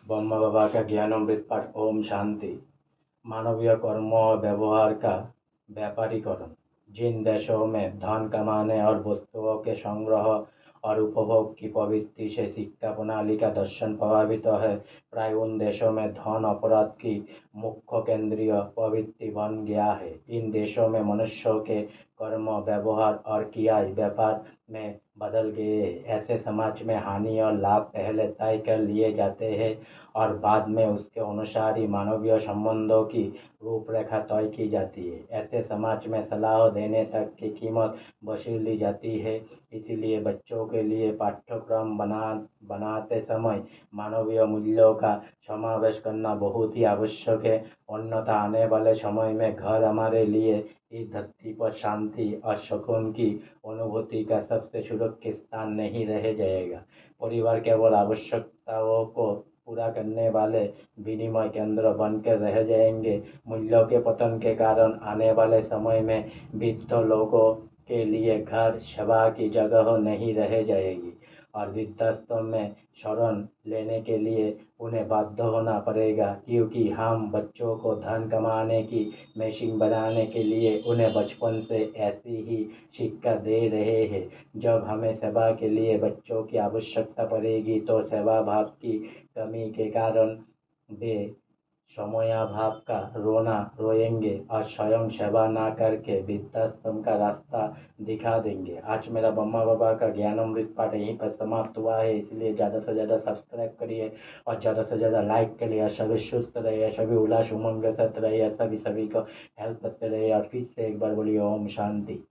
ब्रह्म बाबा का ज्ञानामृत पाठ। ओम शांति। मानवीय कर्म और व्यवहार का व्यापारीकरण। जिन देशों में धन कमाने और वस्तुओं के संग्रह और उपभोग की प्रवृत्ति से शिक्षा प्रणाली का दर्शन प्रभावित है, प्राय उन देशों में धन अपराध की मुख्य केंद्रीय प्रवृत्ति बन गया है। इन देशों में मनुष्यों के कर्म, व्यवहार और क्रिया व्यापार में बदल गए हैं। ऐसे समाज में हानि और लाभ पहले तय कर लिए जाते हैं और बाद में उसके अनुसार ही मानवीय संबंधों की रूपरेखा तय की जाती है। ऐसे समाज में सलाह देने तक की कीमत वसूली जाती है। इसीलिए बच्चों के लिए पाठ्यक्रम बनाते समय मानवीय मूल्यों का समावेश करना बहुत ही आवश्यक है। अन्यथा आने वाले समय में घर हमारे लिए इस धरती पर शांति और सुकून की अनुभूति का सबसे सुरक्षित स्थान नहीं रह जाएगा। परिवार केवल आवश्यकताओं को पूरा करने वाले विनिमय केंद्र बनकर रह जाएंगे। मूल्यों के पतन के कारण आने वाले समय में वृद्ध लोगों के लिए घर सभा की जगह नहीं रह जाएगी और वृद्धाश्रम में शरण लेने के लिए उन्हें बाध्य होना पड़ेगा, क्योंकि हम बच्चों को धन कमाने की मशीन बनाने के लिए उन्हें बचपन से ऐसी ही शिक्षा दे रहे हैं। जब हमें सेवा के लिए बच्चों की आवश्यकता पड़ेगी तो सेवा भाव की कमी के कारण वे समयाभाव का रोएंगे और स्वयं सेवा ना करके वृद्धाश्रम का रास्ता दिखा देंगे। आज मेरा ब्रह्मा बाबा का ज्ञानामृत पाठ यहीं पर समाप्त हुआ है, इसलिए ज़्यादा से ज़्यादा सब्सक्राइब करिए और ज़्यादा से ज़्यादा लाइक करिए। सभी सुस्त रहिए, सभी उल्लास उमंग के साथ रहिए, सभी को हेल्प करते रहिए और फिर से एक बार बोलिए ओम शांति।